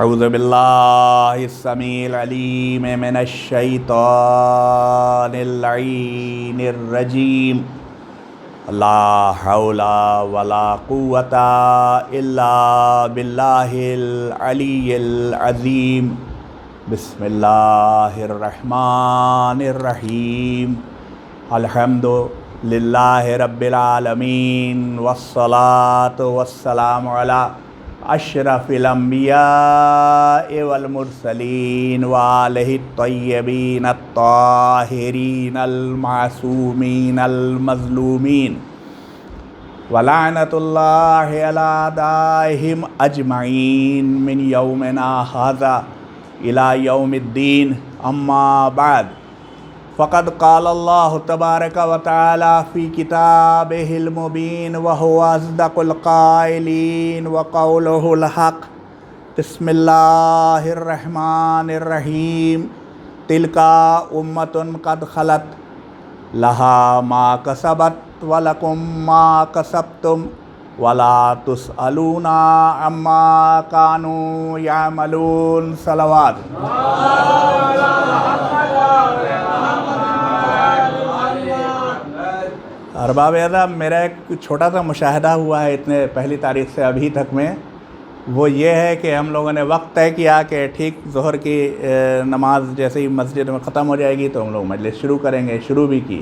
اعوذ باللہ السمیع العلیم من الشیطان اللعین الرجیم لا حول ولا قوة الا باللہ العلی العظیم بسم اللہ الرحمن الرحیم الحمد للہ رب العالمین والصلاة والسلام علی اشرف الانبیاء والمرسلین وآلہ الطیبین الطاہرین المعصومین المظلومین ولعنۃ اللہ علی اعدائہم اجمعین من یومنا ھذا الی یوم الدین اما بعد فقد قال اللہ تبارک و تعالی فی کتابہ المبین وہو اصدق القائلین وقولہ الحق بسم اللہ الرحمن الرحیم تلک امۃ قد خلت لہا ما کسبت ولکم ما کسبتم ولا تسألون عما كانوا يعملون صلوات ارباب اعظم، میرا ایک چھوٹا سا مشاہدہ ہوا ہے اتنے پہلی تاریخ سے ابھی تک میں، وہ یہ ہے کہ ہم لوگوں نے وقت طے کیا کہ ٹھیک ظہر کی نماز جیسے ہی مسجد میں ختم ہو جائے گی تو ہم لوگ مجلس شروع کریں گے، شروع بھی کی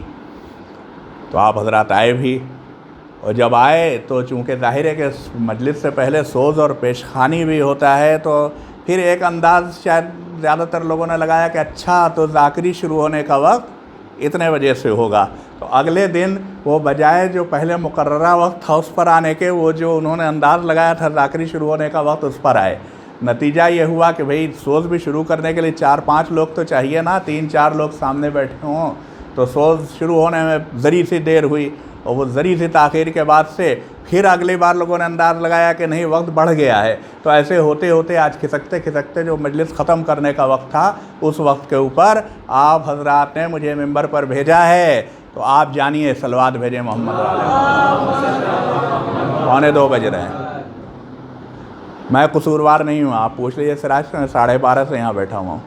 تو آپ حضرات آئے بھی، اور جب آئے تو چونکہ ظاہر ہے کہ مجلس سے پہلے سوز اور پیشخوانی بھی ہوتا ہے، تو پھر ایک انداز شاید زیادہ تر لوگوں نے لگایا کہ اچھا تو ذاکری شروع ہونے کا وقت اتنے بجے سے ہوگا، تو اگلے دن وہ بجائے جو پہلے مقررہ وقت تھا اس پر آنے کے، وہ جو انہوں نے انداز لگایا تھا ذاکری شروع ہونے کا وقت، اس پر آئے۔ نتیجہ یہ ہوا کہ بھئی سوز بھی شروع کرنے کے لیے 4-5 لوگ تو چاہیے نا، 3-4 لوگ سامنے بیٹھے ہوں، تو سوز شروع ہونے میں ذری سی دیر ہوئی، اور وہ ذری سی تاخیر کے بعد سے پھر اگلی بار لوگوں نے انداز لگایا کہ نہیں وقت بڑھ گیا ہے، تو ایسے ہوتے ہوتے آج کھسکتے کھسکتے جو مجلس ختم کرنے کا وقت تھا اس وقت کے اوپر آپ حضرات نے مجھے ممبر پر بھیجا ہے، تو آپ جانیے صلوات بھیجیں محمد علیہ۔ 1:45 بج رہے ہیں، میں قصوروار نہیں ہوں، آپ پوچھ لیجیے سراج سے، میں 12:30 سے یہاں بیٹھا ہوا ہوں۔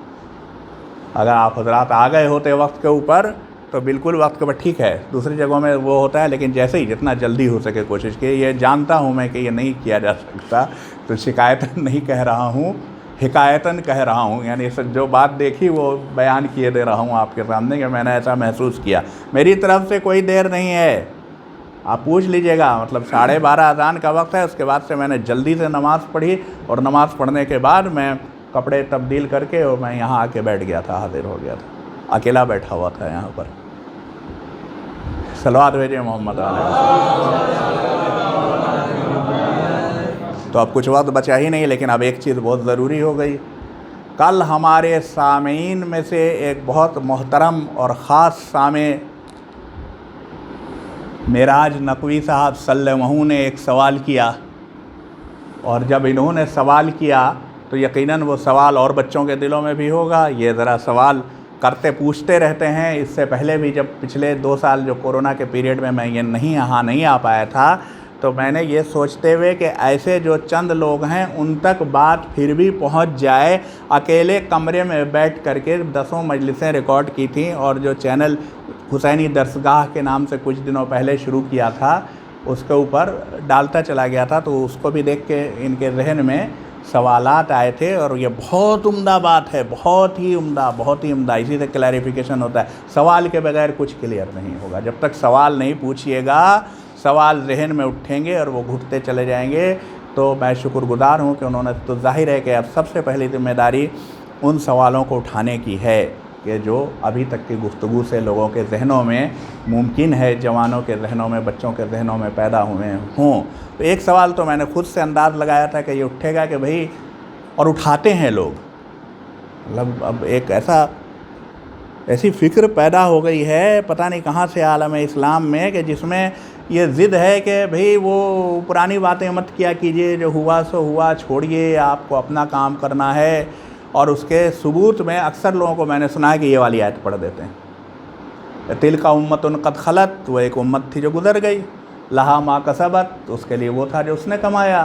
اگر آپ حضرات آ گئے ہوتے وقت کے اوپر تو بالکل وقت کے اوپر ٹھیک ہے، دوسری جگہوں میں وہ ہوتا ہے، لیکن جیسے ہی جتنا جلدی ہو سکے کوشش کی، یہ جانتا ہوں میں کہ یہ نہیں کیا جا سکتا، تو شکایتاً نہیں کہہ رہا ہوں، حکایتاً کہہ رہا ہوں، یعنی جو بات دیکھی وہ بیان کیے دے رہا ہوں آپ کے سامنے کہ میں نے ایسا محسوس کیا، میری طرف سے کوئی دیر نہیں ہے، آپ پوچھ لیجئے گا، مطلب 12:30 اذان کا وقت ہے، اس کے بعد سے میں نے جلدی سے نماز پڑھی، اور نماز پڑھنے کے بعد میں کپڑے تبدیل کر کے اور میں یہاں آ کے بیٹھ گیا تھا، حاضر ہو گیا تھا، اکیلا بیٹھا ہوا تھا یہاں پر۔ صلوات بھیجیں محمد علیہ۔ تو اب کچھ وقت بچا ہی نہیں، لیکن اب ایک چیز بہت ضروری ہو گئی، کل ہمارے سامعین میں سے ایک بہت محترم اور خاص سامع معراج نقوی صاحب صلی اللہ علیہ نے ایک سوال کیا، اور جب انہوں نے سوال کیا تو یقیناً وہ سوال اور بچوں کے دلوں میں بھی ہوگا، یہ ذرا سوال کرتے پوچھتے رہتے ہیں، اس سے پہلے بھی جب پچھلے 2 سال جو کورونا کے پیریڈ میں یہ نہیں آ پایا تھا، تو میں نے یہ سوچتے ہوئے کہ ایسے جو چند لوگ ہیں ان تک بات پھر بھی پہنچ جائے، اکیلے کمرے میں بیٹھ کر کے 10 مجلسیں ریکارڈ کی تھیں، اور جو چینل حسینی درسگاہ کے نام سے کچھ دنوں پہلے شروع کیا تھا اس کے اوپر ڈالتا چلا گیا تھا، تو اس کو بھی دیکھ کے ان کے ذہن میں سوالات آئے تھے، اور یہ بہت عمدہ بات ہے، بہت ہی عمدہ، اسی سے کلیریفیکیشن ہوتا ہے، سوال کے بغیر کچھ کلیئر نہیں ہوگا، جب تک سوال نہیں پوچھیے گا سوال ذہن میں اٹھیں گے اور وہ گھٹتے چلے جائیں گے۔ تو میں شکر گزار ہوں کہ انہوں نے، تو ظاہر ہے کہ اب سب سے پہلی ذمہ داری ان سوالوں کو اٹھانے کی ہے کہ جو ابھی تک کی گفتگو سے لوگوں کے ذہنوں میں ممکن ہے، جوانوں کے ذہنوں میں، بچوں کے ذہنوں میں پیدا ہوئے ہوں۔ تو ایک سوال تو میں نے خود سے انداز لگایا تھا کہ یہ اٹھے گا کہ بھئی، اور اٹھاتے ہیں لوگ، مطلب اب ایک ایسی فکر پیدا ہو گئی ہے پتہ نہیں کہاں سے عالم اسلام میں، کہ جس میں یہ ضد ہے کہ بھئی وہ پرانی باتیں مت کیا کیجئے، جو ہوا سو ہوا، چھوڑیے، آپ کو اپنا کام کرنا ہے، اور اس کے ثبوت میں اکثر لوگوں کو میں نے سنا ہے کہ یہ والی آیت پڑھ دیتے ہیں، تلک امۃ قد خلت، وہ ایک امت تھی جو گزر گئی، لہا ما کسبت، اس کے لیے وہ تھا جو اس نے کمایا،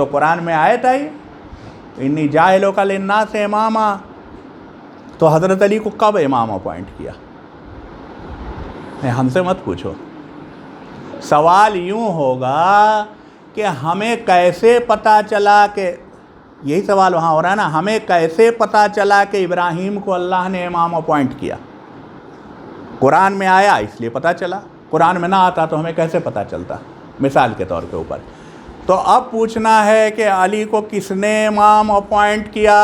تو قرآن میں آیت آئی انی جاعلک للناس اماما، تو حضرت علی کو کب امام اپوائنٹ کیا؟ ہم سے مت پوچھو. سوال یوں ہوگا کہ ہمیں کیسے پتہ چلا کہ، یہی سوال وہاں ہو رہا ہے نا، ہمیں کیسے پتہ چلا کہ ابراہیم کو اللہ نے امام اپوائنٹ کیا؟ قرآن میں آیا اس لیے پتہ چلا، قرآن میں نہ آتا تو ہمیں کیسے پتہ چلتا؟ مثال کے طور کے اوپر. تو اب پوچھنا ہے کہ علی کو کس نے امام اپوائنٹ کیا؟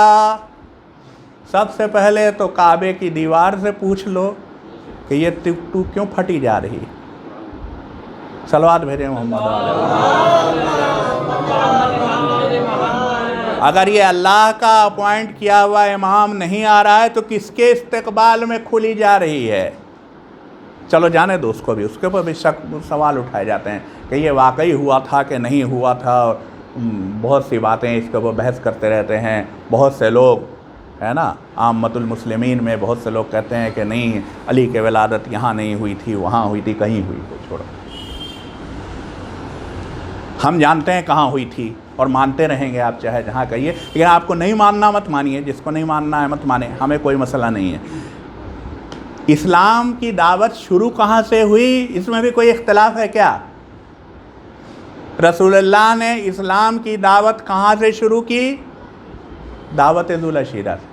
سب سے پہلے تو کعبے کی دیوار سے پوچھ لو کہ یہ تو کیوں پھٹی جا رہی؟ صلوات بھیجیں محمد علیہ. اگر یہ اللہ کا اپوائنٹ کیا ہوا امام نہیں آ رہا ہے تو کس کے استقبال میں کھلی جا رہی ہے؟ چلو جانے دو اس کو بھی، اس کے اوپر بھی شک سوال اٹھائے جاتے ہیں کہ یہ واقعی ہوا تھا کہ نہیں ہوا تھا. بہت سی باتیں اس کے اوپر بحث کرتے رہتے ہیں. بہت سے لوگ ہے نا، عامت المسلمین میں بہت سے لوگ کہتے ہیں کہ نہیں، علی کے ولادت یہاں نہیں ہوئی تھی، وہاں ہوئی تھی، کہیں ہوئی تھی. چھوڑو، ہم جانتے ہیں کہاں ہوئی تھی اور مانتے رہیں گے آپ چاہے جہاں کہیے. لیکن آپ کو نہیں ماننا مت مانیے، جس کو نہیں ماننا ہے مت مانے، ہمیں کوئی مسئلہ نہیں ہے. اسلام کی دعوت شروع کہاں سے ہوئی، اس میں بھی کوئی اختلاف ہے کیا؟ رسول اللہ نے اسلام کی دعوت کہاں سے شروع کی؟ دعوت ذوالعشیرہ سے.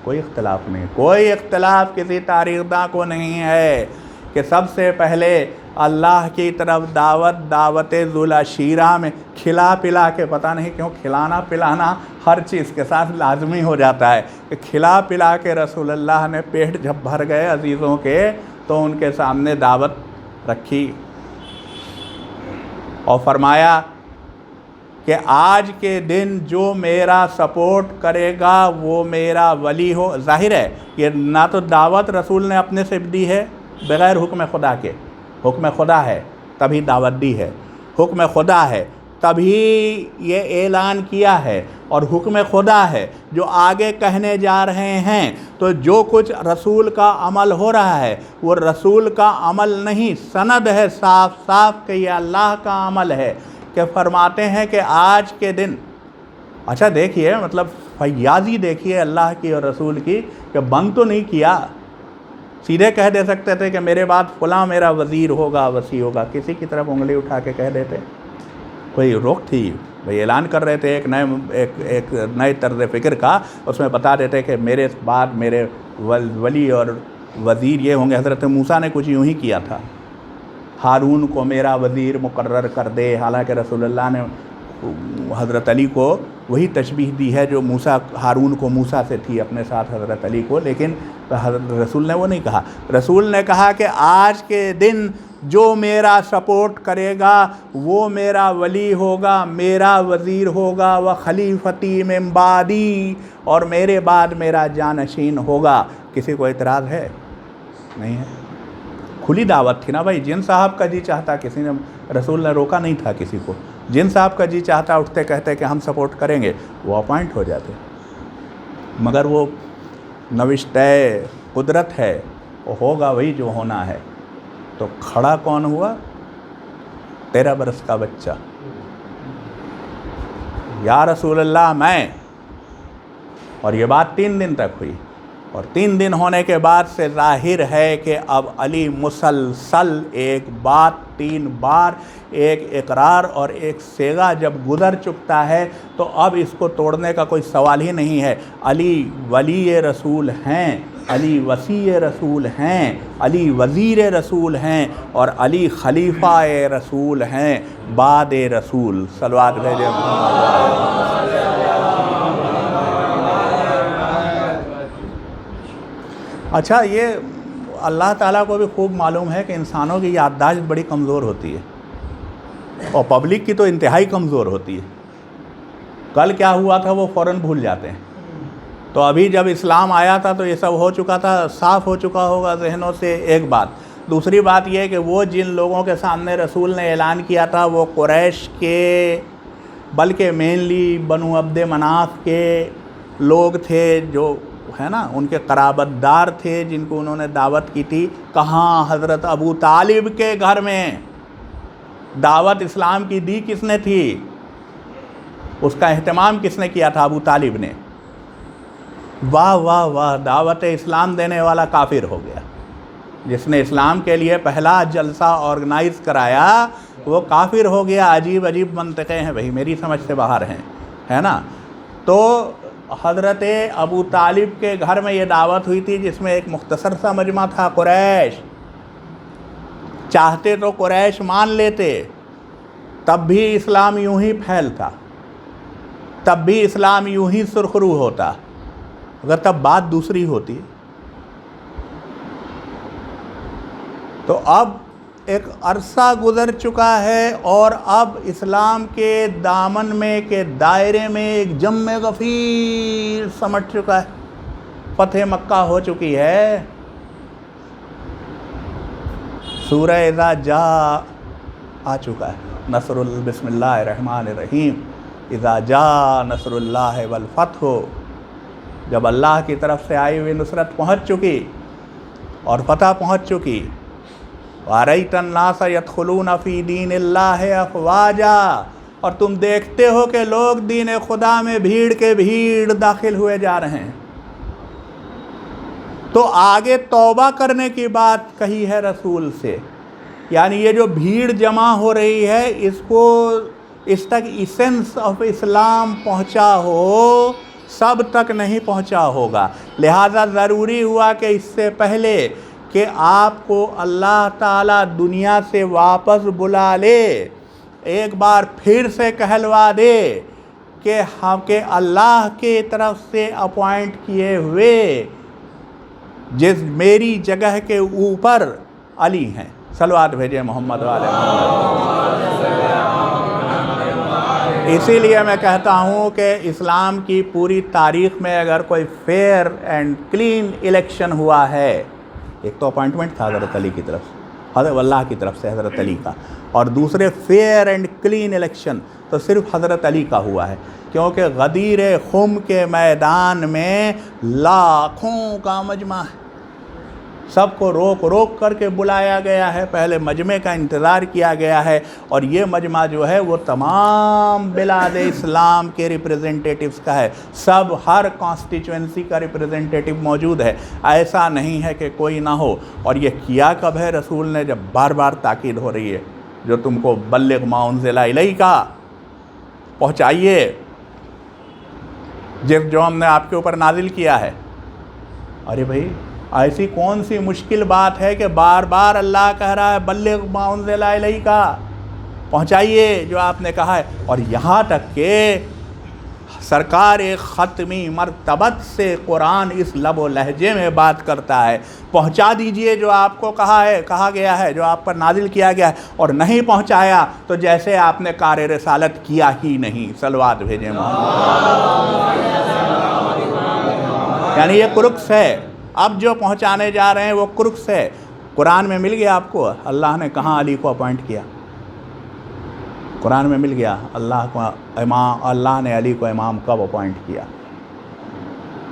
کوئی اختلاف نہیں، کوئی اختلاف کسی تاریخ داں کو نہیں ہے کہ سب سے پہلے اللہ کی طرف دعوت ذوالعشیرہ میں کھلا پلا کے، پتہ نہیں کیوں کھلانا پلانا ہر چیز کے ساتھ لازمی ہو جاتا ہے، کہ کھلا پلا کے رسول اللہ نے پیٹ جب بھر گئے عزیزوں کے تو ان کے سامنے دعوت رکھی اور فرمایا کہ آج کے دن جو میرا سپورٹ کرے گا وہ میرا ولی ہو. ظاہر ہے یہ نہ تو دعوت رسول نے اپنے سے دی ہے بغیر حکم خدا کے، حکم خدا ہے تبھی دعوت دی ہے، حکم خدا ہے تبھی یہ اعلان کیا ہے، اور حکم خدا ہے جو آگے کہنے جا رہے ہیں. تو جو کچھ رسول کا عمل ہو رہا ہے وہ رسول کا عمل نہیں، سند ہے صاف صاف کہ یہ اللہ کا عمل ہے. کہ فرماتے ہیں کہ آج کے دن، اچھا دیکھیے مطلب فیاضی دیکھیے اللہ کی اور رسول کی، کہ بند تو نہیں کیا. سیدھے کہہ دے سکتے تھے کہ میرے بعد فلاں میرا وزیر ہوگا، وصی ہوگا، کسی کی طرف انگلی اٹھا کے کہہ دیتے. کوئی روک تھی؟ بھئی اعلان کر رہے تھے ایک نئے طرز فکر کا، اس میں بتا دیتے کہ میرے بعد میرے ولی اور وزیر یہ ہوں گے. حضرت موسیٰ نے کچھ یوں ہی کیا تھا، ہارون کو میرا وزیر مقرر کر دے. حالانکہ رسول اللہ نے حضرت علی کو وہی تشبیہ دی ہے جو موسیٰ ہارون کو موسیٰ سے تھی اپنے ساتھ حضرت علی کو، لیکن حضرت رسول نے وہ نہیں کہا. رسول نے کہا کہ آج کے دن جو میرا سپورٹ کرے گا وہ میرا ولی ہوگا، میرا وزیر ہوگا، وخلیفتی من بعدی، اور میرے بعد میرا جانشین ہوگا. کسی کو اعتراض ہے؟ نہیں ہے. کھلی دعوت تھی نا بھائی. جن صاحب کا جی چاہتا، کسی نے رسول نے روکا نہیں تھا کسی کو. جن صاحب کا جی چاہتا اٹھتے کہتے کہ ہم سپورٹ کریں گے، وہ اپوائنٹ ہو جاتے. مگر وہ نوشتہ قدرت ہے، وہ ہوگا وہی جو ہونا ہے. تو کھڑا کون ہوا؟ 13 برس کا بچہ. یا رسول اللہ میں. اور یہ بات 3 دن تک ہوئی، اور 3 دن ہونے کے بعد سے ظاہر ہے کہ اب علی مسلسل ایک بات 3 بار، ایک اقرار اور ایک صیغہ جب گزر چکتا ہے تو اب اس کو توڑنے کا کوئی سوال ہی نہیں ہے. علی ولی رسول ہیں، علی وصی رسول ہیں، علی وزیر رسول ہیں، اور علی خلیفہ رسول ہیں بعد رسول. صلوات بھیجیں. اچھا، یہ اللہ تعالیٰ کو بھی خوب معلوم ہے کہ انسانوں کی یادداشت بڑی کمزور ہوتی ہے، اور پبلک کی تو انتہائی کمزور ہوتی ہے. کل کیا ہوا تھا وہ فوراً بھول جاتے ہیں. تو ابھی جب اسلام آیا تھا تو یہ سب ہو چکا تھا، صاف ہو چکا ہوگا ذہنوں سے. ایک بات. دوسری بات یہ کہ وہ جن لوگوں کے سامنے رسول نے اعلان کیا تھا وہ قریش کے، بلکہ مینلی بنو عبد مناف کے لوگ تھے، جو ہے نا ان کے قرابت دار تھے، جن کو انہوں نے دعوت کی تھی. کہاں؟ حضرت ابو طالب کے گھر میں. دعوت اسلام کی دی کس نے تھی؟ اس کا اہتمام کس نے کیا تھا؟ ابو طالب نے۔ واہ واہ واہ، دعوت اسلام دینے والا کافر ہو گیا۔ جس نے اسلام کے لیے پہلا جلسہ آرگنائز کرایا وہ کافر ہو گیا۔ عجیب عجیب منطقیں ہیں بھائی، میری سمجھ سے باہر ہیں، ہے نا۔ تو حضرت ابو طالب کے گھر میں یہ دعوت ہوئی تھی جس میں ایک مختصر سا مجمع تھا قریش۔ چاہتے تو قریش مان لیتے، تب بھی اسلام یوں ہی پھیلتا، تب بھی اسلام یوں ہی سرخرو ہوتا، اگر تب بات دوسری ہوتی۔ تو اب ایک عرصہ گزر چکا ہے اور اب اسلام کے دامن میں کے دائرے میں ایک جم غفیر سمٹ چکا ہے، فتح مکہ ہو چکی ہے۔ سورہ اذا جاء آ چکا ہے، نصر بسم اللہ الرحمن الرحیم، اذا جاء نصر اللہ والفتح، جب اللہ کی طرف سے آئی ہوئی نصرت پہنچ چکی اور فتح پہنچ چکی۔ وَرَأَيْتَ النَّاسَ يَدْخُلُونَ فِي دِينِ اللَّهِ أَفْوَاجًا، اور تم دیکھتے ہو کہ لوگ دین خدا میں بھیڑ کے بھیڑ داخل ہوئے جا رہے ہیں۔ تو آگے توبہ کرنے کی بات کہی ہے رسول سے، یعنی یہ جو بھیڑ جمع ہو رہی ہے اس کو، اس تک ایسنس آف اسلام پہنچا ہو، سب تک نہیں پہنچا ہوگا، لہذا ضروری ہوا کہ اس سے پہلے کہ آپ کو اللہ تعالیٰ دنیا سے واپس بلا لے، ایک بار پھر سے کہلوا دے کہ ہم کہ اللہ کی طرف سے اپوائنٹ کیے ہوئے جس میری جگہ کے اوپر علی ہیں۔ صلوات بھیجے محمد والے محمد۔ اسی لیے میں کہتا ہوں کہ اسلام کی پوری تاریخ میں اگر کوئی فیئر اینڈ کلین الیکشن ہوا ہے، ایک تو اپوائنٹمنٹ تھا حضرت علی کی طرف، حضرت اللہ کی طرف سے حضرت علی کا، اور دوسرے فیئر اینڈ کلین الیکشن تو صرف حضرت علی کا ہوا ہے، کیونکہ غدیر خم کے میدان میں لاکھوں کا مجمع ہے، سب کو روک روک کر کے بلایا گیا ہے، پہلے مجمع کا انتظار کیا گیا ہے، اور یہ مجمع جو ہے وہ تمام بلاد اسلام کے ریپریزنٹیٹیوز کا ہے، سب ہر کانسٹیچوئنسی کا ریپریزنٹیٹیو موجود ہے، ایسا نہیں ہے کہ کوئی نہ ہو۔ اور یہ کیا کب ہے رسول نے؟ جب بار بار تاکید ہو رہی ہے جو تم کو بلغ ما انزل الیک کا پہنچائیے، جو ہم نے آپ کے اوپر نازل کیا ہے۔ ارے بھائی ایسی کون سی مشکل بات ہے کہ بار بار اللہ کہہ رہا ہے بلغ ما انزل الیک، پہنچائیے جو آپ نے کہا ہے، اور یہاں تک کہ سرکار ختمی مرتبت سے قرآن اس لب و لہجے میں بات کرتا ہے، پہنچا دیجئے جو آپ کو کہا گیا ہے، جو آپ پر نازل کیا گیا ہے، اور نہیں پہنچایا تو جیسے آپ نے کار رسالت کیا ہی نہیں۔ صلوات بھیجیں محمد۔ یعنی یہ کرکس ہے، اب جو پہنچانے جا رہے ہیں وہ کرکس ہے۔ قرآن میں مل گیا آپ کو اللہ نے کہاں علی کو اپوائنٹ کیا، قرآن میں مل گیا اللہ نے علی کو امام کب اپوائنٹ کیا۔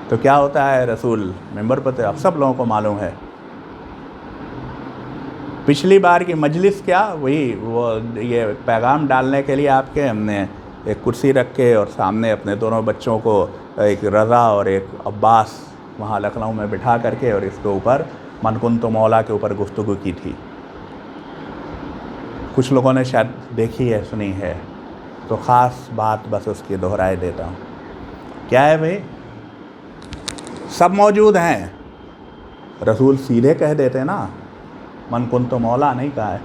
تو کیا ہوتا ہے رسول ممبر پر، اب سب لوگوں کو معلوم ہے۔ پچھلی بار کی مجلس کیا، وہی وہ یہ پیغام ڈالنے کے لیے آپ کے ہم نے ایک کرسی رکھ کے اور سامنے اپنے دونوں بچوں کو، ایک رضا اور ایک عباس، وہاں لکھنؤ میں بٹھا کر کے، اور اس کے اوپر من کنت مولا کے اوپر گفتگو کی تھی۔ کچھ لوگوں نے شاید دیکھی ہے، سنی ہے، تو خاص بات بس اس کی دہرائے دیتا ہوں۔ کیا ہے بھئی؟ سب موجود ہیں، رسول سیدھے کہہ دیتے نا، من کنت مولا نہیں کہا ہے،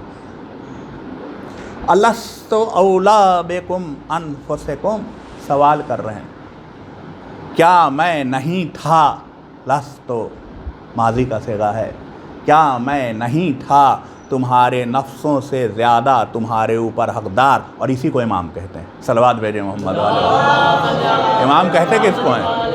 الست اولا بکم انفسکم، سوال کر رہے ہیں، کیا میں نہیں تھا، لست ماضی کا صیغہ ہے، کیا میں نہیں تھا تمہارے نفسوں سے زیادہ تمہارے اوپر حقدار، اور اسی کو امام کہتے ہیں۔ صلوات بھیجیں محمد والے۔ امام کہتے کس کو ہیں؟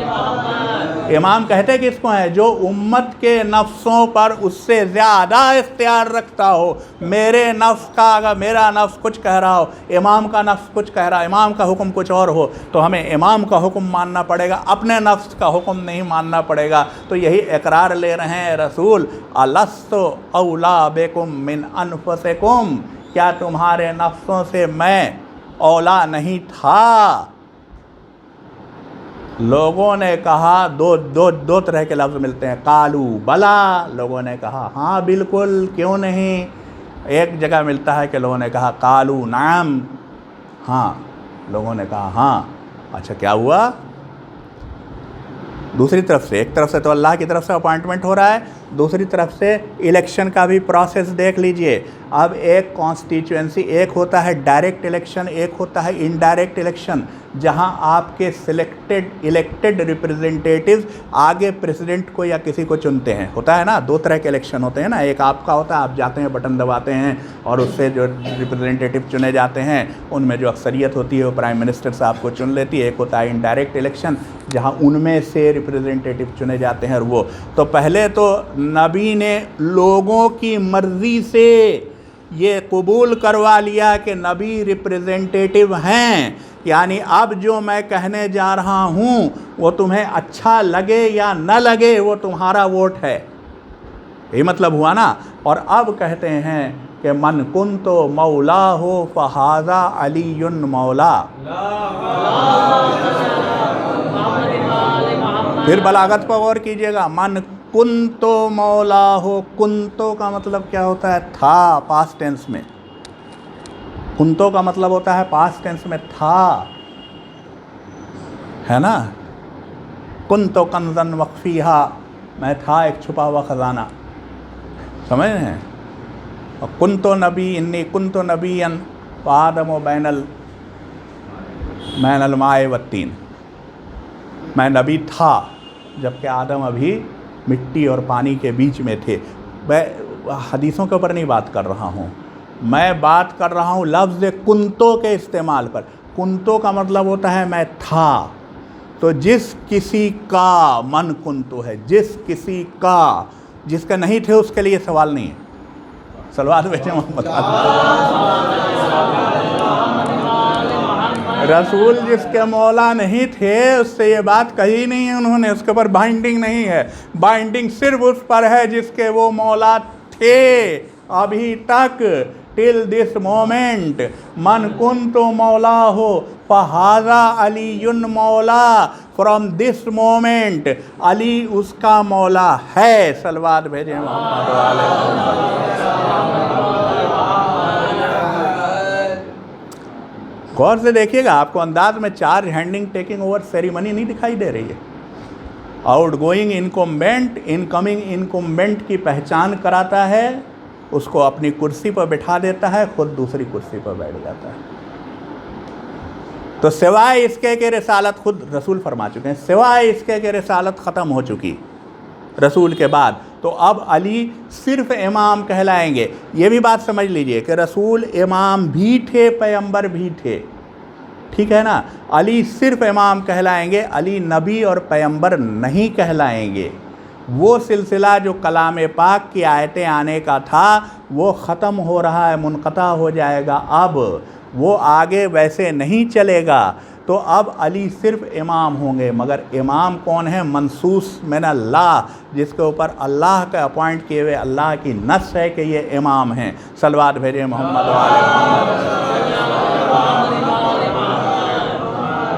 امام کہتے کس کو ہیں؟ جو امت کے نفسوں پر اس سے زیادہ اختیار رکھتا ہو۔ میرے نفس کا، اگر میرا نفس کچھ کہہ رہا ہو، امام کا نفس کچھ کہہ رہا ہے، امام کا حکم کچھ اور ہو، تو ہمیں امام کا حکم ماننا پڑے گا، اپنے نفس کا حکم نہیں ماننا پڑے گا۔ تو یہی اقرار لے رہے ہیں رسول، الست اولا بکم من انفسکم، کیا تمہارے نفسوں سے میں اولا نہیں تھا؟ لوگوں نے کہا دو طرح کے لفظ ملتے ہیں، قالو بلا، لوگوں نے کہا ہاں بالکل کیوں نہیں. ایک جگہ ملتا ہے کہ لوگوں نے کہا قالو نعم، ہاں لوگوں نے کہا ہاں. اچھا کیا ہوا؟ دوسری طرف سے، ایک طرف سے تو اللہ کی طرف سے اپوائنٹمنٹ ہو رہا ہے، دوسری طرف سے الیکشن کا بھی پروسیس دیکھ لیجئے. اب ایک کانسٹیچوئنسی، ایک ہوتا ہے ڈائریکٹ الیکشن، ایک ہوتا ہے انڈائریکٹ الیکشن، جہاں آپ کے الیکٹڈ ریپرزنٹیٹیوز آگے پریزیڈنٹ کو یا کسی کو چنتے ہیں. ہوتا ہے نا، دو طرح کے الیکشن ہوتے ہیں نا، ایک آپ کا ہوتا ہے، آپ جاتے ہیں بٹن دباتے ہیں اور اس سے جو ریپرزنٹیٹیو چنے جاتے ہیں ان میں جو اکثریت ہوتی ہے وہ پرائم منسٹر صاحب کو چن لیتی ہے. ایک ہوتا ہے انڈائریکٹ الیکشن جہاں ان میں سے ریپرزنٹیٹیو چنے جاتے ہیں. اور وہ تو پہلے تو نبی نے لوگوں کی مرضی سے یہ قبول کروا لیا کہ نبی ریپرزنٹیٹیو ہیں، یعنی اب جو میں کہنے جا رہا ہوں وہ تمہیں اچھا لگے یا نہ لگے وہ تمہارا ووٹ ہے. یہی مطلب ہوا نا. اور اب کہتے ہیں کہ من کنت مولا ہو فہذا علی مولا. پھر بلاغت پر غور کیجئے گا. من کنتو مولا ہو، کنتو کا مطلب کیا ہوتا ہے؟ تھا، پاسٹ ٹینس میں. کنتو کا مطلب ہوتا ہے پاسٹ ٹینس میں تھا، ہے نا. کنتو کنزن وخفیہا، میں تھا ایک چھپا ہوا خزانہ، سمجھ رہے ہیں. اور کنتو نبی، انی کنتو نبیا وآدم و بین الماء والطین، میں نبی تھا جبکہ آدم ابھی مٹی اور پانی کے بیچ میں تھے. میں حدیثوں کے اوپر نہیں بات کر رہا ہوں، میں بات کر رہا ہوں لفظ کنتو کے استعمال پر. کنتو کا مطلب ہوتا ہے میں تھا. تو جس کسی کا من کنتو ہے، جس کسی کا، جس کا نہیں تھے اس کے لیے سوال نہیں ہے. صلوات بھیجیں محمد. رسول جس کے مولا نہیں تھے اس سے یہ بات کہی نہیں ہے انہوں نے، اس کے اوپر بائنڈنگ نہیں ہے. بائنڈنگ صرف اس پر ہے جس کے وہ مولا تھے ابھی تک. ٹل دس مومنٹ من کنتو مولا ہو فہذا علی مولا. فرام دس مومنٹ علی اس کا مولا ہے. صلوات بھیجیں محمد والے محمد. غور سے دیکھیے گا، آپ کو انداز میں charge handing taking over ceremony نہیں دکھائی دے رہی ہے. آؤٹ گوئنگ انکمبینٹ، انکمنگ انکمبینٹ کی پہچان کراتا ہے، اس کو اپنی کرسی پر بٹھا دیتا ہے، خود دوسری کرسی پر بیٹھ جاتا ہے. تو سوائے اس کے کہ رسالت، خود رسول فرما چکے ہیں، سوائے اس کے کہ رسالت ختم ہو چکی رسول کے بعد، تو اب علی صرف امام کہلائیں گے. یہ بھی بات سمجھ لیجئے کہ رسول امام بھی تھے، پیغمبر بھی تھے، ٹھیک ہے نا. علی صرف امام کہلائیں گے، علی نبی اور پیغمبر نہیں کہلائیں گے. وہ سلسلہ جو کلام پاک کی آیتیں آنے کا تھا وہ ختم ہو رہا ہے، منقطع ہو جائے گا. اب وہ آگے ویسے نہیں چلے گا. تو اب علی صرف امام ہوں گے. مگر امام کون ہے؟ منصوص من اللہ، جس کے اوپر اللہ کا اپوائنٹ کیے ہوئے اللہ کی نص ہے کہ یہ امام ہیں. صلوات بھیجیں محمد والے محمد.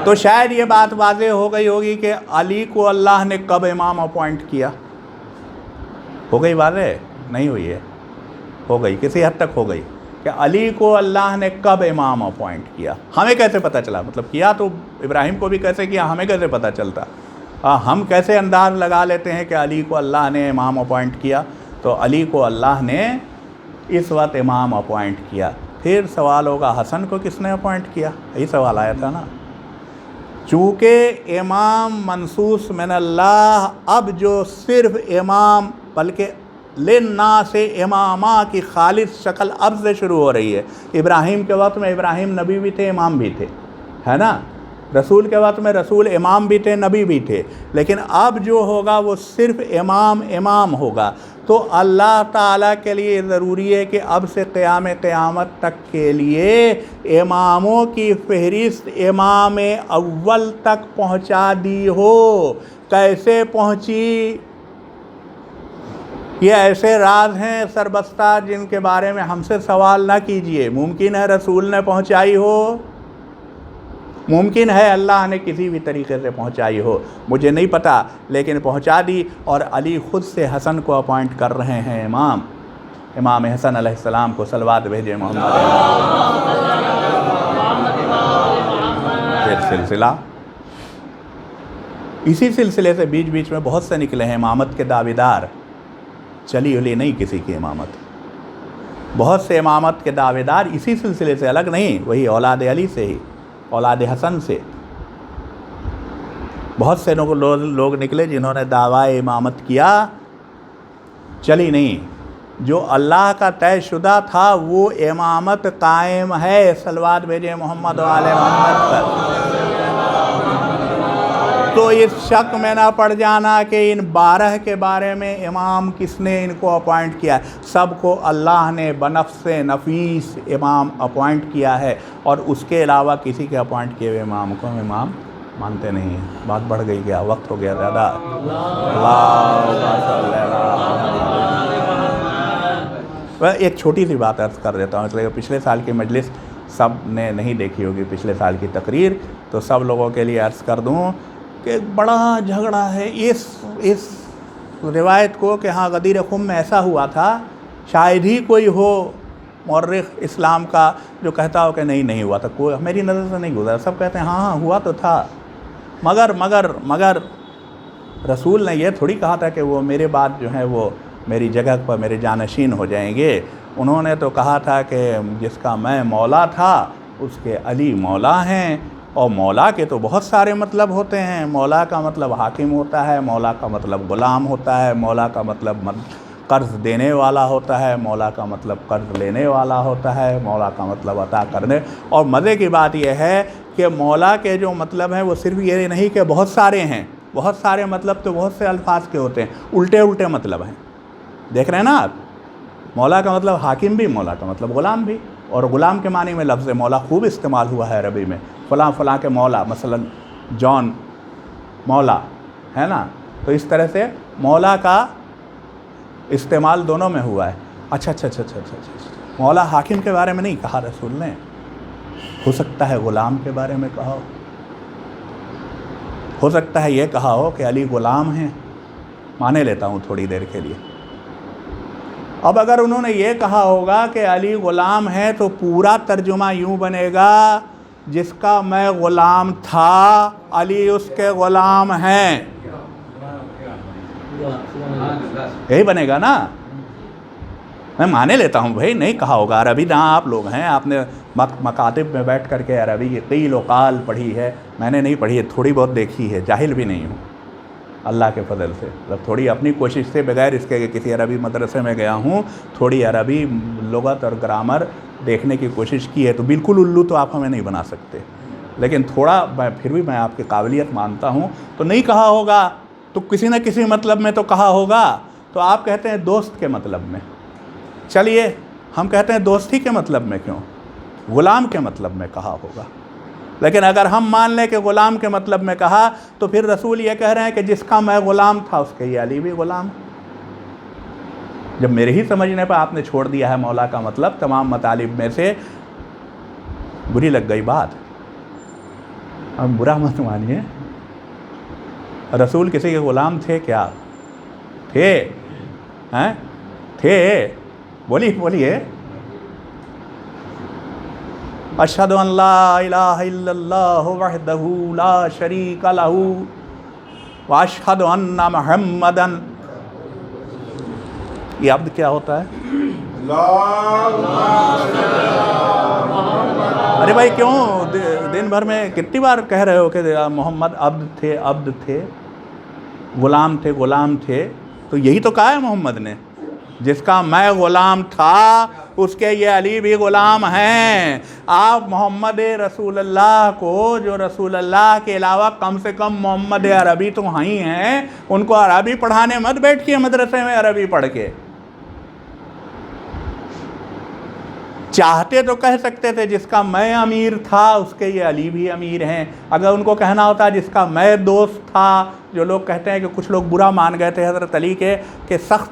تو شاید یہ بات واضح ہو گئی ہوگی کہ علی کو اللہ نے کب امام اپوائنٹ کیا. ہو گئی واضح؟ نہیں ہوئی ہے؟ ہو گئی، کسی حد تک ہو گئی کہ علی کو اللہ نے کب امام اپوائنٹ کیا. ہمیں کیسے پتہ چلا؟ مطلب کیا تو ابراہیم کو بھی کیسے کیا، ہمیں کیسے پتہ چلتا؟ ہم کیسے انداز لگا لیتے ہیں کہ علی کو اللہ نے امام اپوائنٹ کیا. تو علی کو اللہ نے اس وقت امام اپوائنٹ کیا. پھر سوال ہوگا حسن کو کس نے اپوائنٹ کیا؟ یہی سوال آیا تھا نا. چونکہ امام منصوص من اللہ، اب جو صرف امام بلکہ للناس امامہ کی خالص شکل اب سے شروع ہو رہی ہے. ابراہیم کے وقت میں ابراہیم نبی بھی تھے، امام بھی تھے، ہے نا. رسول کے وقت میں رسول امام بھی تھے، نبی بھی تھے. لیکن اب جو ہوگا وہ صرف امام ہوگا. تو اللہ تعالیٰ کے لیے ضروری ہے کہ اب سے قیامت تک کے لیے اماموں کی فہرست امام اول تک پہنچا دی ہو. کیسے پہنچی؟ یہ ایسے راز ہیں سربستہ جن کے بارے میں ہم سے سوال نہ کیجئے. ممکن ہے رسول نے پہنچائی ہو، ممکن ہے اللہ نے کسی بھی طریقے سے پہنچائی ہو، مجھے نہیں پتہ، لیکن پہنچا دی۔ اور علی خود سے حسن کو اپوائنٹ کر رہے ہیں امام حسن علیہ السلام کو صلوات بھیجے محمد۔ پھر سلسلہ اسی سلسلے سے بیچ بیچ میں بہت سے نکلے ہیں امامت کے دعویدار، چلی علی نہیں کسی کی امامت، بہت سے امامت کے دعویدار اسی سلسلے سے، الگ نہیں، وہی اولاد علی سے ہی، اولاد حسن سے بہت سے لوگ نکلے جنہوں نے دعویٰ امامت کیا، چلی نہیں۔ جو اللہ کا طے شدہ تھا وہ امامت قائم ہے، صلوات بھیجے محمد و آل محمد پر۔ تو اس شک میں نہ پڑ جانا کہ ان 12 کے بارے میں امام کس نے ان کو اپوائنٹ کیا ہے، سب کو اللہ نے بنفس نفیس امام اپوائنٹ کیا ہے، اور اس کے علاوہ کسی کے اپوائنٹ کیے ہوئے امام کو ہم امام مانتے نہیں ہیں۔ بات بڑھ گئی کیا؟ وقت ہو گیا زیادہ؟ ایک چھوٹی سی بات عرض کر دیتا ہوں، اس لیے پچھلے سال کی مجلس سب نے نہیں دیکھی ہوگی، پچھلے سال کی تقریر، تو سب لوگوں کے لیے عرض کر دوں کہ بڑا جھگڑا ہے اس روایت کو کہ ہاں غدیر خم میں ایسا ہوا تھا، شاید ہی کوئی ہو مورخ اسلام کا جو کہتا ہو کہ نہیں ہوا تھا، کوئی میری نظر سے نہیں گزرا، سب کہتے ہیں ہاں ہوا تو تھا، مگر رسول نے یہ تھوڑی کہا تھا کہ وہ میرے بعد جو ہیں وہ میری جگہ پر میرے جانشین ہو جائیں گے، انہوں نے تو کہا تھا کہ جس کا میں مولا تھا اس کے علی مولا ہیں، اور مولا کے تو بہت سارے مطلب ہوتے ہیں، مولا کا مطلب حاکم ہوتا ہے، مولا کا مطلب غلام ہوتا ہے، مولا کا مطلب قرض دینے والا ہوتا ہے، مولا کا مطلب قرض لینے والا ہوتا ہے، مولا کا مطلب عطا کرنے، اور مزے کی بات یہ ہے کہ مولا کے جو مطلب ہیں وہ صرف یہ نہیں کہ بہت سارے ہیں، بہت سارے مطلب تو بہت سے الفاظ کے ہوتے ہیں، الٹے مطلب ہیں، دیکھ رہے ہیں نا آپ، مولا کا مطلب حاکم بھی، مولا کا مطلب غلام بھی، اور غلام کے معنی میں لفظ مولا خوب استعمال ہوا ہے عربی میں، فلاں کے مولا، مثلا جان مولا ہے نا، تو اس طرح سے مولا کا استعمال دونوں میں ہوا ہے۔ اچھا مولا حاکم کے بارے میں نہیں کہا رسول نے، ہو سکتا ہے غلام کے بارے میں کہا ہو سکتا ہے یہ کہا ہو کہ علی غلام ہیں، مانے لیتا ہوں تھوڑی دیر کے لیے۔ اب اگر انہوں نے یہ کہا ہوگا کہ علی غلام ہے تو پورا ترجمہ یوں بنے گا، جس کا میں غلام تھا علی اس کے غلام ہیں، یہی بنے گا نا، میں مانے لیتا ہوں بھائی، نہیں کہا ہوگا، عربی داں آپ لوگ ہیں، آپ نے مکاتب میں بیٹھ کر کے عربی کی قیل و قال پڑھی ہے، میں نے نہیں پڑھی ہے، تھوڑی بہت دیکھی ہے، جاہل بھی نہیں ہوں اللہ کے فضل سے، تھوڑی اپنی کوشش سے، بغیر اس کے کہ کسی عربی مدرسے میں گیا ہوں، تھوڑی عربی لغت اور گرامر دیکھنے کی کوشش کی ہے، تو بالکل الو تو آپ ہمیں نہیں بنا سکتے، لیکن تھوڑا پھر بھی میں آپ کی قابلیت مانتا ہوں، تو نہیں کہا ہوگا تو کسی نہ کسی مطلب میں تو کہا ہوگا، تو آپ کہتے ہیں دوست کے مطلب میں، چلیے ہم کہتے ہیں دوستی کے مطلب میں کیوں، غلام کے مطلب میں کہا ہوگا، لیکن اگر ہم مان لیں کہ غلام کے مطلب میں کہا تو پھر رسول یہ کہہ رہے ہیں کہ جس کا میں غلام تھا اس کے یہ علی بھی غلام۔ جب میرے ہی سمجھنے پہ آپ نے چھوڑ دیا ہے مولا کا مطلب تمام مطالب میں سے، بری لگ گئی بات، اب برا مت مانیے، رسول کسی کے غلام تھے کیا؟ تھے بولیے اشہد ان لا الہ الا اللہ وحدہ لا شریک لہ واشہد ان محمدً، یہ عبد کیا ہوتا ہے؟ ارے بھائی کیوں دن بھر میں کتنی بار کہہ رہے ہو کہ محمد عبد تھے، غلام تھے، تو یہی تو کہا ہے محمد نے، جس کا میں غلام تھا اس کے یہ علی بھی غلام ہیں۔ آپ محمد رسول اللہ کو، جو رسول اللہ کے علاوہ کم سے کم محمد عربی تو ہی ہیں، ان کو عربی پڑھانے مت بیٹھیے مدرسے میں عربی پڑھ کے، چاہتے تو کہہ سکتے تھے جس کا میں امیر تھا اس کے یہ علی بھی امیر ہیں، اگر ان کو کہنا ہوتا جس کا میں دوست تھا، جو لوگ کہتے ہیں کہ کچھ لوگ برا مان گئے تھے حضرت علی کے کہ سخت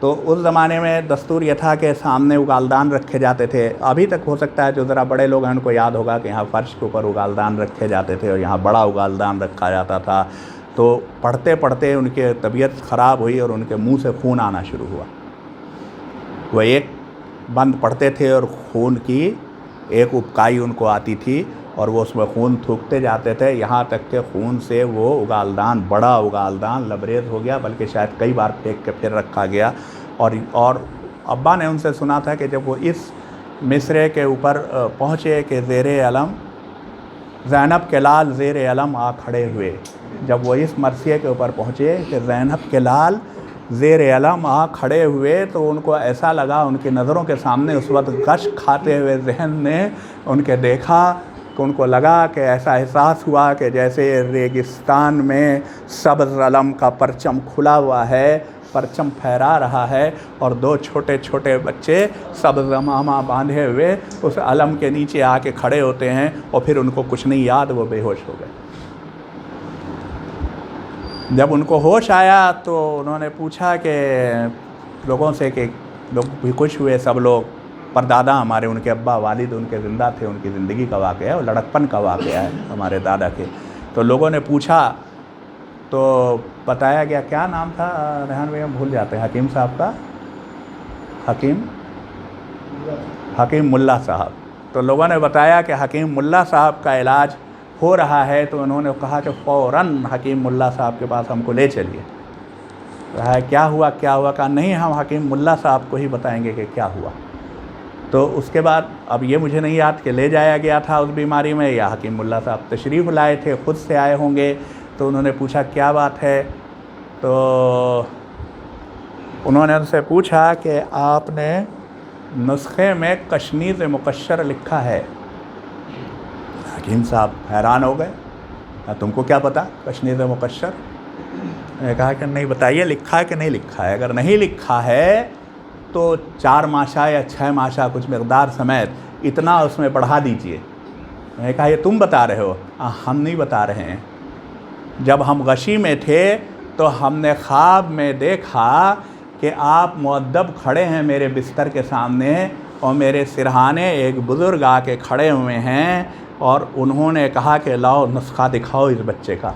تو اس زمانے میں دستور یہ تھا کہ سامنے اگالدان رکھے جاتے تھے. ابھی تک ہو سکتا ہے جو ذرا بڑے لوگ ہیں ان کو یاد ہوگا کہ یہاں فرش کے اوپر اگالدان رکھے جاتے تھے اور یہاں بڑا اگالدان رکھا جاتا تھا. تو پڑھتے پڑھتے ان کے طبیعت خراب ہوئی اور ان کے منہ سے خون آنا شروع ہوا. وہ ایک بند پڑھتے تھے اور خون کی ایک ابکائی ان کو آتی تھی اور وہ اس میں خون تھوکتے جاتے تھے، یہاں تک کہ خون سے وہ اگالدان، بڑا اگالدان لبریز ہو گیا، بلکہ شاید کئی بار پھینک کے پھر رکھا گیا. اور ابا نے ان سے سنا تھا کہ جب وہ اس مصرعے کے اوپر پہنچے کہ زیر علم زینب کے لال زیر علم آ کھڑے ہوئے. جب وہ اس مرثیے کے اوپر پہنچے کہ زینب کے لال زیر علم آ کھڑے ہوئے تو ان کو ایسا لگا، ان کی نظروں کے سامنے اس وقت غش کھاتے ہوئے ذہن نے ان کے دیکھا کہ ان کو لگا کہ ایسا احساس ہوا کہ جیسے ریگستان میں سبز علم کا پرچم کھلا ہوا ہے، پرچم پھہرا رہا ہے اور دو چھوٹے چھوٹے بچے سبز عمامہ باندھے ہوئے اس علم کے نیچے آ کے کھڑے ہوتے ہیں اور پھر ان کو کچھ نہیں یاد، وہ بے ہوش ہو گئے. جب ان کو ہوش آیا تو انہوں نے پوچھا کہ لوگوں سے کہ لوگ بھی خوش ہوئے سب لوگ. پردادا ہمارے، ان کے ابا والد ان کے زندہ تھے، ان کی زندگی کا واقعہ ہے اور لڑکپن کا واقعہ ہے ہمارے دادا کے. تو لوگوں نے پوچھا تو بتایا گیا، کیا نام تھا ریحان بھائی، ہم بھول جاتے ہیں حکیم صاحب کا، حکیم ملا صاحب. تو لوگوں نے بتایا کہ حکیم ملا صاحب کا علاج ہو رہا ہے. تو انہوں نے کہا کہ فوراً حکیم ملا صاحب کے پاس ہم کو لے چلیے. کیا ہوا کہا نہیں، ہم حکیم ملا صاحب کو ہی بتائیں گے کہ کیا ہوا. تو اس کے بعد اب یہ مجھے نہیں یاد کہ لے جایا گیا تھا اس بیماری میں یا حکیم ملا صاحب تشریف لائے تھے، خود سے آئے ہوں گے. تو انہوں نے پوچھا کیا بات ہے. تو انہوں نے ان سے پوچھا کہ آپ نے نسخے میں کشنیز مقشر لکھا ہے. حکیم صاحب حیران ہو گئے، تم کو کیا پتا کشنیز مقشر؟ میں نے کہا کہ نہیں، بتائیے لکھا ہے کہ نہیں لکھا ہے. اگر نہیں لکھا ہے تو 4 ماشا یا 6 ماشا کچھ مقدار سمیت اتنا اس میں بڑھا دیجئے. میں نے کہا یہ تم بتا رہے ہو؟ ہم نہیں بتا رہے ہیں. جب ہم غشی میں تھے تو ہم نے خواب میں دیکھا کہ آپ مؤدب کھڑے ہیں میرے بستر کے سامنے اور میرے سرہانے ایک بزرگ آ کے کھڑے ہوئے ہیں اور انہوں نے کہا کہ لاؤ نسخہ دکھاؤ اس بچے کا.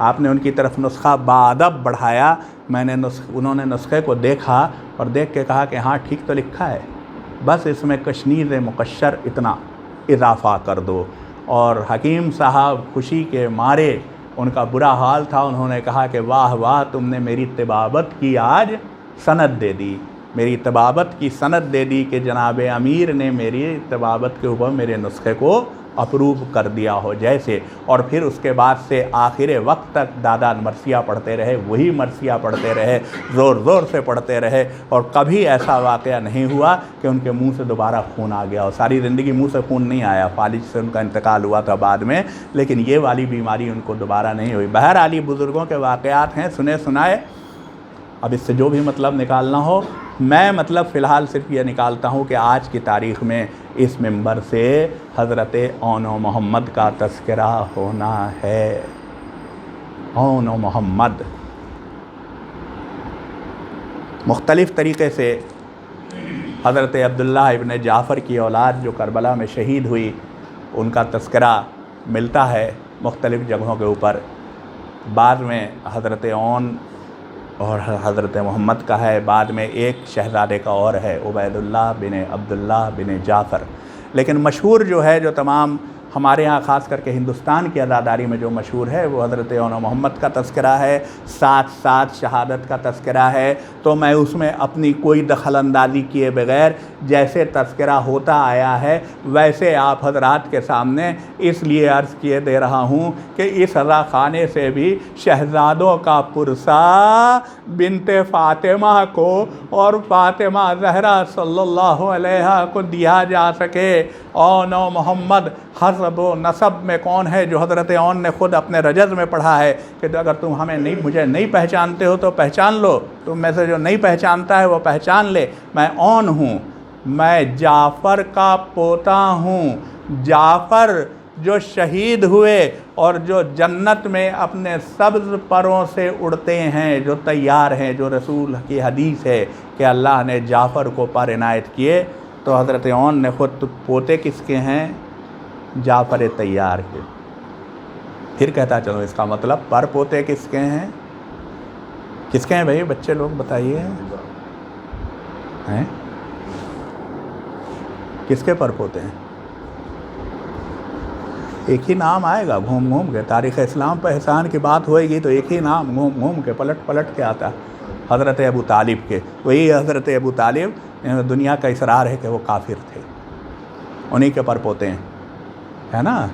آپ نے ان کی طرف نسخہ بادب بڑھایا. میں نے انہوں نے نسخے کو دیکھا اور دیکھ کے کہا کہ ہاں ٹھیک تو لکھا ہے، بس اس میں کشنیز مقشر اتنا اضافہ کر دو. اور حکیم صاحب خوشی کے مارے، ان کا برا حال تھا، انہوں نے کہا کہ واہ واہ، تم نے میری طبابت کی آج سند دے دی، میری طبابت کی سند دے دی کہ جناب امیر نے میری طبابت کے اوپر میرے نسخے کو اپروو کر دیا ہو جیسے. اور پھر اس کے بعد سے آخر وقت تک دادا مرثیہ پڑھتے رہے، وہی مرثیہ پڑھتے رہے، زور زور سے پڑھتے رہے اور کبھی ایسا واقعہ نہیں ہوا کہ ان کے منہ سے دوبارہ خون آ گیا. اور ساری زندگی منہ سے خون نہیں آیا، فالج سے ان کا انتقال ہوا تھا بعد میں، لیکن یہ والی بیماری ان کو دوبارہ نہیں ہوئی. بہرحال بزرگوں کے واقعات ہیں سنے سنائے. اب اس سے جو بھی مطلب نکالنا ہو، میں مطلب فی الحال صرف یہ نکالتا ہوں کہ آج کی تاریخ میں اس منبر سے حضرت اون و محمد کا تذکرہ ہونا ہے. اون و محمد مختلف طریقے سے حضرت عبداللہ ابن جعفر کی اولاد جو کربلا میں شہید ہوئی، ان کا تذکرہ ملتا ہے مختلف جگہوں کے اوپر. بعد میں حضرت اون اور حضرت محمد کا ہے، بعد میں ایک شہزادے کا اور ہے، عبید اللہ بن عبداللہ بن جعفر. لیکن مشہور جو ہے، جو تمام ہمارے ہاں خاص کر کے ہندوستان کی عزاداری میں جو مشہور ہے، وہ حضرت اون و محمد کا تذکرہ ہے، ساتھ ساتھ شہادت کا تذکرہ ہے. تو میں اس میں اپنی کوئی دخل اندازی کیے بغیر جیسے تذکرہ ہوتا آیا ہے ویسے آپ حضرات کے سامنے اس لیے عرض کیے دے رہا ہوں کہ اس رضا خانے سے بھی شہزادوں کا پرسہ بنت فاطمہ کو اور فاطمہ زہرا صلی اللہ علیہ کو دیا جا سکے. اون و محمد حسب و نسب میں کون ہے؟ جو حضرت اون نے خود اپنے رجز میں پڑھا ہے کہ اگر تم مجھے نہیں پہچانتے ہو تو پہچان لو، تم میں سے جو نہیں پہچانتا ہے وہ پہچان لے. میں اون ہوں، میں جعفر کا پوتا ہوں. جعفر جو شہید ہوئے اور جو جنت میں اپنے سبز پروں سے اڑتے ہیں، جو تیار ہیں، جو رسول کی حدیث ہے کہ اللہ نے جعفر کو پر عنایت کیے، تو حضرت عون نے خود پوتے کس کے ہیں؟ جعفر طیار کے۔ پھر کہتا چلو اس کا مطلب پر پوتے کس کے ہیں؟ کس کے ہیں بھائی؟ بچے لوگ بتائیے، ہیں کس کے پر پوتے ہیں؟ ایک ہی نام آئے گا گھوم گھوم کے، تاریخ اسلام پہ احسان کی بات ہوئے گی تو ایک ہی نام گھوم گھوم کے پلٹ پلٹ کے آتا، حضرت ابو طالب کے۔ وہی حضرت ابو طالب، دنیا کا اصرار ہے کہ وہ کافر تھے، انہی کے پر پوتے ہیں، ہے نا؟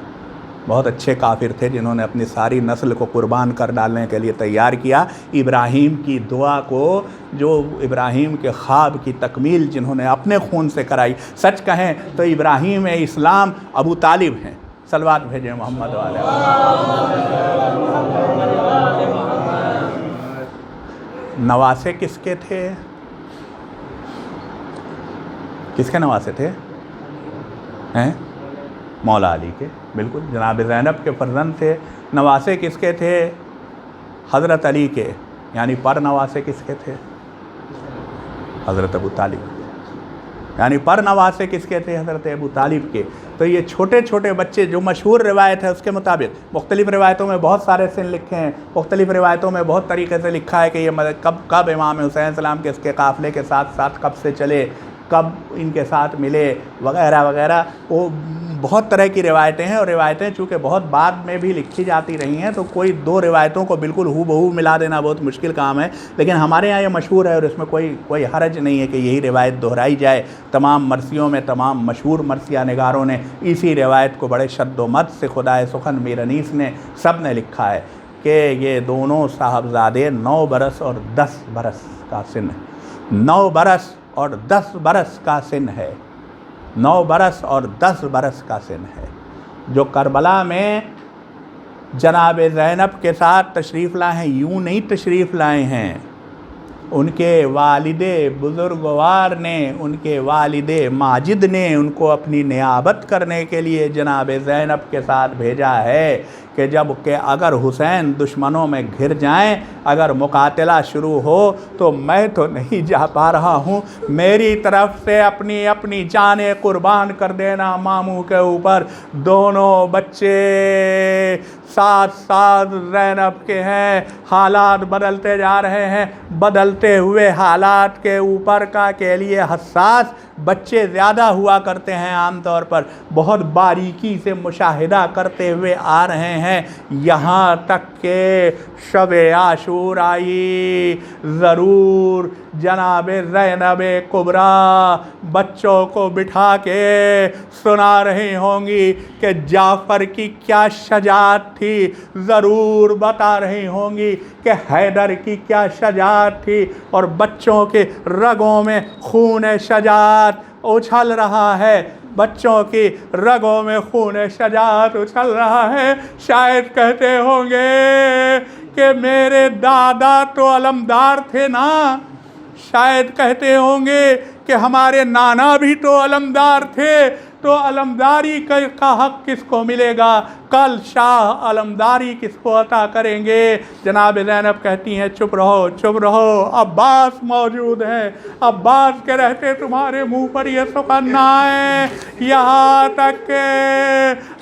بہت اچھے کافر تھے جنہوں نے اپنی ساری نسل کو قربان کر ڈالنے کے لیے تیار کیا۔ ابراہیم کی دعا کو، جو ابراہیم کے خواب کی تکمیل جنہوں نے اپنے خون سے کرائی، سچ کہیں تو ابراہیم اسلام ابو طالب ہیں۔ صلوات بھیجیں محمد والے۔ نواسے کس کے تھے؟ کس کے نواسے تھے؟ ہیں مولا علی کے، بالکل جناب زینب کے فرزند تھے۔ نواسے کس کے تھے؟ حضرت علی کے، یعنی پر نواسے کس کے تھے؟ حضرت ابو طالب کے، یعنی پر نواسے کس کے تھے؟ حضرت ابو طالب کے۔ تو یہ چھوٹے چھوٹے بچے، جو مشہور روایت ہے اس کے مطابق، مختلف روایتوں میں بہت سارے سن لکھے ہیں، مختلف روایتوں میں بہت طریقے سے لکھا ہے کہ یہ کب امام حسین السلام کے اس کے قافلے کے ساتھ ساتھ کب سے چلے، کب ان کے ساتھ ملے، وغیرہ وغیرہ۔ وہ بہت طرح کی روایتیں ہیں، اور روایتیں چونکہ بہت بعد میں بھی لکھی جاتی رہی ہیں تو کوئی دو روایتوں کو بالکل ہو بہو ملا دینا بہت مشکل کام ہے، لیکن ہمارے ہاں یہ مشہور ہے اور اس میں کوئی حرج نہیں ہے کہ یہی روایت دہرائی جائے۔ تمام مرثیوں میں تمام مشہور مرثیہ نگاروں نے اسی روایت کو بڑے شد و مد سے، خدائے سخن میر انیس نے، سب نے لکھا ہے کہ یہ دونوں صاحبزادے 9 برس اور 10 برس کا سن ہے، 9 برس اور 10 برس کا سن ہے، 9 برس اور 10 برس کا سن ہے، جو کربلا میں جناب زینب کے ساتھ تشریف لائے ہیں۔ یوں نہیں تشریف لائے ہیں، ان کے والد بزرگوار نے، ان کے والد ماجد نے ان کو اپنی نیابت کرنے کے لیے جناب زینب کے ساتھ بھیجا ہے کہ جب کہ اگر حسین دشمنوں میں گھر جائیں، اگر مقاتلہ شروع ہو تو میں تو نہیں جا پا رہا ہوں، میری طرف سے اپنی جانیں قربان کر دینا ماموں کے اوپر۔ دونوں بچے ساتھ ساتھ زینب کے ہیں، حالات بدلتے جا رہے ہیں، بدلتے ہوئے حالات کے اوپر کا کے لیے حساس بچے زیادہ ہوا کرتے ہیں، عام طور پر بہت باریکی سے مشاہدہ کرتے ہوئے آ رہے ہیں، یہاں تک کہ شب عاشور آئی، ضرور جناب زینب کبریٰ بچوں کو بٹھا کے سنا رہی ہوں گی کہ جعفر کی کیا شجاعت تھی، ضرور بتا رہی ہوں گی کہ حیدر کی کیا شجاعت تھی، اور بچوں کے رگوں میں خون شجاعت اچھل رہا ہے، بچوں کی رگوں میں خون شجاعت اچھل رہا ہے۔ شاید کہتے ہوں گے کہ میرے دادا تو علمدار تھے نا، شاید کہتے ہوں گے کہ ہمارے نانا بھی تو علمدار تھے، تو علمداری کا حق کس کو ملے گا؟ کل شاہ علمداری کس کو عطا کریں گے؟ جناب زینب کہتی ہیں چپ رہو چپ رہو، عباس موجود ہیں، عباس کے رہتے تمہارے منہ پر یہ سخن نہ آئے، یہاں تک کہ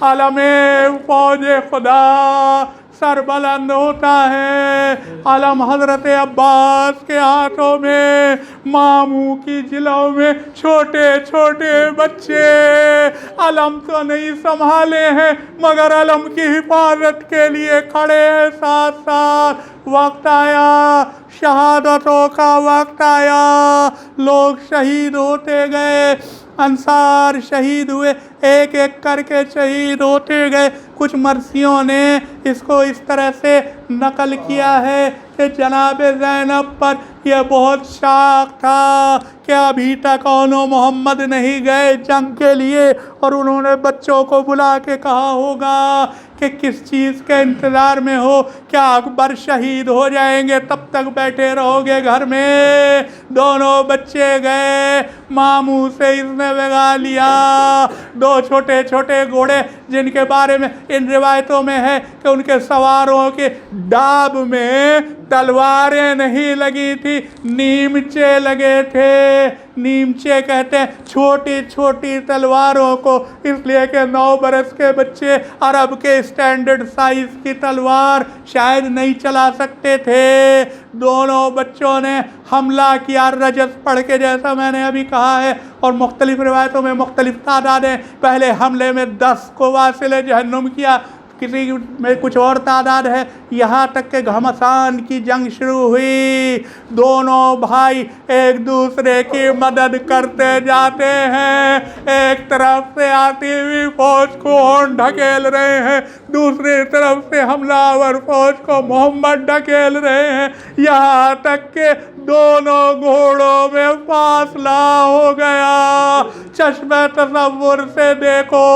علم فوج خدا سر بلند ہوتا ہے، علم حضرت عباس کے ہاتھوں میں، ماموں کی جلوں میں چھوٹے چھوٹے بچے علم تو نہیں سنبھالے ہیں مگر علم کی حفاظت کے لیے کھڑے ہیں ساتھ ساتھ۔ وقت آیا، شہادتوں کا وقت آیا، لوگ شہید ہوتے گئے، انصار شہید ہوئے، ایک ایک کر کے شہید ہوتے گئے۔ کچھ مرثیوں نے اس کو اس طرح سے نقل کیا ہے کہ جناب زینب پر یہ بہت شاق تھا کہ ابھی تک اونو محمد نہیں گئے جنگ کے لیے، اور انہوں نے بچوں کو بلا کے کہا ہوگا کہ کس چیز کے انتظار میں ہو، کیا اکبر شہید ہو جائیں گے تب تک بیٹھے رہو گے گھر میں؟ دونوں بچے گئے، ماموں سے اس نے بگا لیا۔ دو چھوٹے چھوٹے گھوڑے جن کے بارے میں ان روایتوں میں ہے کہ ان کے سواروں کے ڈاب میں تلواریں نہیں لگی تھی، نیمچے لگے تھے۔ نیمچے کہتے ہیں چھوٹی چھوٹی تلواروں کو، اس لیے کہ 9 برس کے بچے عرب کے اسٹینڈرڈ سائز کی تلوار شاید نہیں چلا سکتے تھے۔ دونوں بچوں نے حملہ کیا رجس پڑھ کے، جیسا میں نے ابھی کہا ہے، اور مختلف روایتوں میں مختلف تعدادیں۔ پہلے حملے میں 10 کو واصل جہنم کیا، کسی میں کچھ اور تعداد ہے، یہاں تک کہ گھمسان کی جنگ شروع ہوئی۔ دونوں بھائی ایک دوسرے کی مدد کرتے جاتے ہیں، ایک طرف سے آتی ہوئی فوج کو ڈھکیل رہے ہیں، دوسری طرف سے حملہ آور فوج کو محمد ڈھکیل رہے ہیں، یہاں تک کہ دونوں گھوڑوں میں فاصلہ ہو گیا۔ چشمِ تصور سے دیکھو،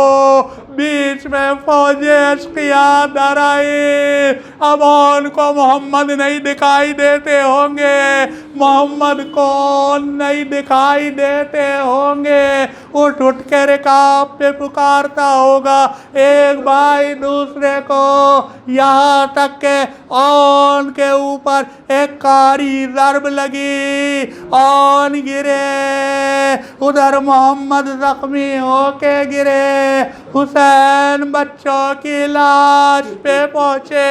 بیچ میں فوج اشقیاء در آئی۔ اب ان کو محمد نہیں دکھائی دیتے ہوں گے، محمد کون نہیں دکھائی دیتے ہوں گے، اٹھ اٹھ کے رکاب پہ پکارتا ہوگا ایک بھائی دوسرے کو، یہاں تک کہ ان کے اوپر ایک کاری ضرب لگی، ان گرے، ادھر محمد زخمی ہو کے گرے، حسین بچوں کی لاش پہ پہنچے،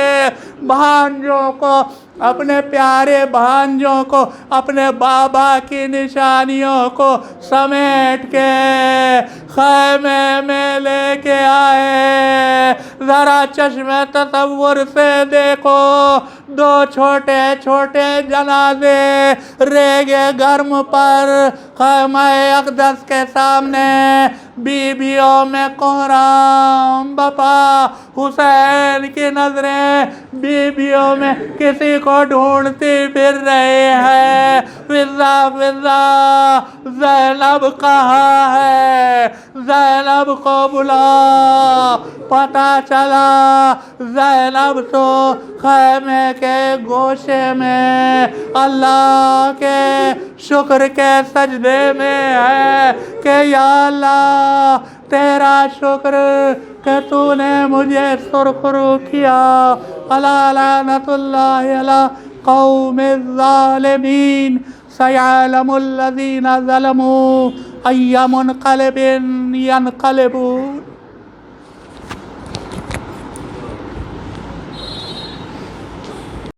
بھانجوں کو، اپنے پیارے بھانجوں کو، اپنے بابا کی نشانیوں کو سمیٹ کے خیمے میں لے کے آئے۔ ذرا چشمِ تصور سے دیکھو، 2 چھوٹے چھوٹے جنازے ریگے گرم پر خیمہ اقدس کے سامنے، بیویوں میں کوہرام بپا، حسین کی نظریں بیویوں میں کسی کو ڈھونڈتی پھر رہے ہیں، فضا فضا زینب کہاں ہے، زینب کو بلا۔ پتہ چلا زینب تو خیمے کے گوشے میں اللہ کے شکر کے سجدے میں ہے کہ یا اللہ تیرا شکر کہ تو نے مجھے سرخرو کیا۔ الا لعنت اللہ علی قوم الظالمین، سیعلم الذین ظلموا ای منقلب ینقلبون۔